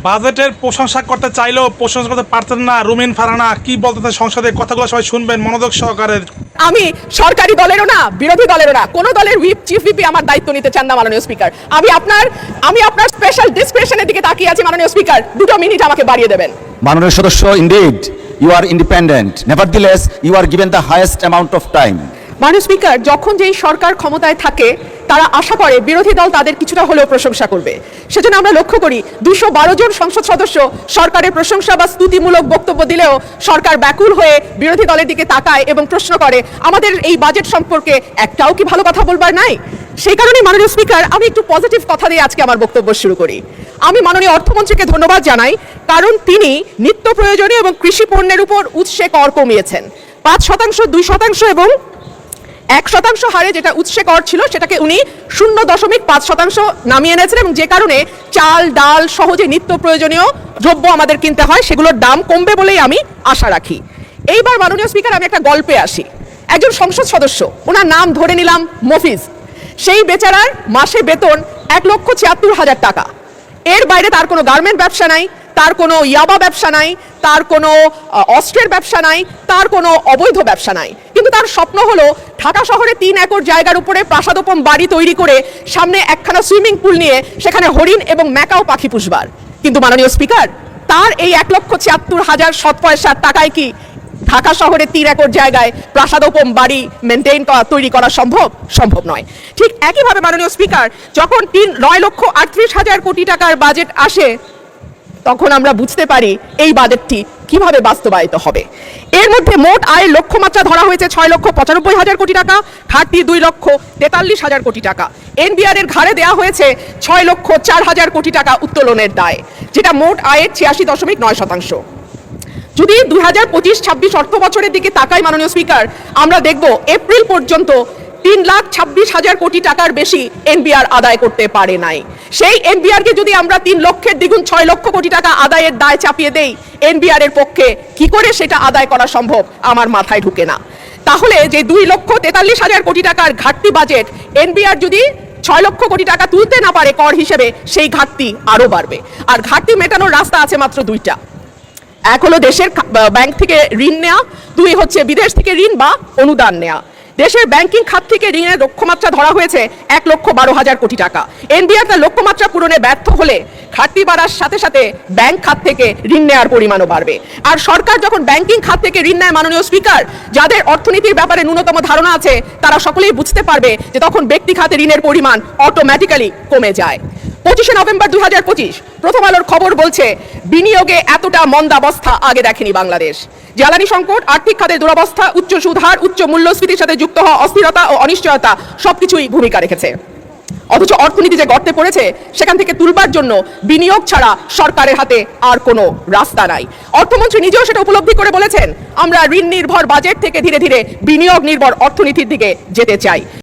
বাজেটের প্রশংসা করতে চাইলেও প্রশংসা করতে পারতেন না রুমিন ফারহানা। কি বলতেছেন সংসদে, কথাগুলো সবাই শুনবেন মনোযোগ সহকারে। আমি সরকারি দলেরও না বিরোধী দলেরও না, কোনো দলের হুইপ চিফ হুইপি আমার দায়িত্ব নিতে চান না মাননীয় স্পিকার। আমি আপনার স্পেশাল ডিসক্রিপশনের দিকে তাকিয়ে আছি মাননীয় স্পিকার, 2 মিনিট আমাকে বাড়িয়ে দেবেন। মাননীয় সদস্য, indeed you are independent, nevertheless you are given the highest amount of time. মাননীয় স্পিকার, যখন যেই সরকার ক্ষমতায় থাকে তারা আশা করে বিরোধী দল তাদের কিছুটা হলেও প্রশংসা করবে। সেজন্য আমরা লক্ষ্য করি 212 জন সংসদ সদস্য সরকারের প্রশংসা বা স্তুতিমূলক বক্তব্য দিলেও সরকার ব্যাকুল হয়ে বিরোধী দলের দিকে তাকায় এবং প্রশ্ন করে আমাদের এই বাজেট সম্পর্কে একটাও কি ভালো কথা বলবার নাই। সেই কারণে মাননীয় স্পিকার, আমি একটু পজিটিভ কথা দিয়ে আজকে আমার বক্তব্য শুরু করি। আমি মাননীয় অর্থমন্ত্রীকে ধন্যবাদ জানাই, কারণ তিনি নিত্য প্রয়োজনীয় এবং কৃষি পণ্যের উপর উৎসে কর কমিয়েছেন। 5%, 2% এবং 1% হারে যেটা উৎসে কর ছিল সেটাকে উনি 0.5% নামিয়ে এনেছেন, এবং যে কারণে চাল ডাল সহজে নিত্য প্রয়োজনীয় দ্রব্য আমাদের কিনতে হয়, সেগুলোর দাম কমবে বলেই আমি আশা রাখি। এইবার মাননীয় স্পিকার, আমি একটা গল্পে আসি। একজন সংসদ সদস্য, ওনার নাম ধরে নিলাম মফিজ, সেই বেচারার মাসে বেতন 1,76,000 টাকা। এর বাইরে তার কোনো গার্মেন্ট ব্যবসা নাই, তার কোনো ইয়াবা ব্যবসা নাই, তার কোনো অস্ত্রের ব্যবসা নাই, তার কোনো অবৈধ ব্যবসা নাই। কিন্তু তার স্বপ্ন হলো ঢাকা শহরে 3 একর জায়গার উপরে প্রাসাদোপম বাড়ি তৈরি করে সামনে একখানা সুইমিং পুল নিয়ে সেখানে হরিণ এবং ম্যাকাও পাখি পুষবার। কিন্তু মাননীয় স্পিকার, তার এই 1,76,000 সৎ পয়সার টাকায় কি ঢাকা শহরে 3 একর জায়গায় প্রাসাদোপম বাড়ি তৈরি করা সম্ভব নয়। ঠিক একইভাবে মাননীয় স্পিকার, যখন 9,38,000 কোটি টাকার বাজেট আসে, তখন আমরা বুঝতে পারি এই বাজেটটি কিভাবে বাস্তবায়িত হবে। এর মধ্যে মোট আয়ের লক্ষ্যমাত্রা ধরা হয়েছে 6,95,000 কোটি টাকা, ঘাটতি 2,43,000 কোটি টাকা। এনবিআর এর ঘাড়ে দেওয়া হয়েছে 6,04,000 কোটি টাকা উত্তোলনের দায়, যেটা মোট আয়ের 86.9%। যদি 2025-26 অর্থ বছরের দিকে তাকাই মাননীয় স্পিকার, আমরা দেখব এপ্রিল পর্যন্ত 3,26,000 কোটি টাকার বেশি এনবিআর আদায় করতে পারে নাই। সেই এনবিআর কে যদি আমরা 3 লক্ষের দ্বিগুণ 6 লক্ষ কোটি টাকা আদায়ের দায় চাপিয়ে দেই, এনবিআর এর পক্ষে কি করে সেটা আদায় করা সম্ভব আমার মাথায় ঢুকে না। তাহলে যে 2,43,000 কোটি টাকার ঘাটতি বাজেট, এনবিআর যদি 6 লক্ষ কোটি টাকা তুলতে না পারে কর হিসেবে, সেই ঘাটতি আরো বাড়বে। আর ঘাটতি মেটানোর রাস্তা আছে মাত্র 2টা। এক হলো দেশের ব্যাংক থেকে ঋণ নেওয়া, 2 হচ্ছে বিদেশ থেকে ঋণ বা অনুদান নেওয়া। দেশের ব্যাংকিং খাত থেকে ঋণের লক্ষ্যমাত্রা ধরা হয়েছে 1,12,000 কোটি টাকা। এনবিআর তার লক্ষ্যমাত্রা পূরণে ব্যর্থ হলে ঘাটতি বাড়ার সাথে সাথে ব্যাংক খাত থেকে ঋণ নেওয়ার পরিমাণও বাড়বে। আর সরকার যখন ব্যাংকিং খাত থেকে ঋণ নেয় মাননীয় স্পিকার, যাদের অর্থনীতির ব্যাপারে ন্যূনতম ধারণা আছে তারা সকলেই বুঝতে পারবে যে তখন ব্যক্তি খাতে ঋণের পরিমাণ অটোমেটিক্যালি কমে যায়। 25 নভেম্বর 2025 প্রথম আলোর খবর বলছে, বিনিয়োগে এতটা মন্দাবস্থা আগে দেখেনি বাংলাদেশ। জ্বালানি সংকট, আর্থিক খাতের দুরবস্থা, উচ্চ সুদ হার, উচ্চ মূল্যস্ফীতির সাথে যুক্ত হওয়া অস্থিরতা ও অনিশ্চয়তা সবকিছুই ভূমিকা রেখেছে। অথচ অর্থনীতি যে গর্তে পড়েছে, সেখান থেকে তুলবার জন্য বিনিয়োগ ছাড়া সরকারের হাতে আর কোনো রাস্তা নাই। অর্থমন্ত্রী নিজেও সেটা উপলব্ধি করে বলেছেন, আমরা ঋণ নির্ভর বাজেট থেকে ধীরে ধীরে বিনিয়োগ নির্ভর অর্থনীতির দিকে যেতে চাই।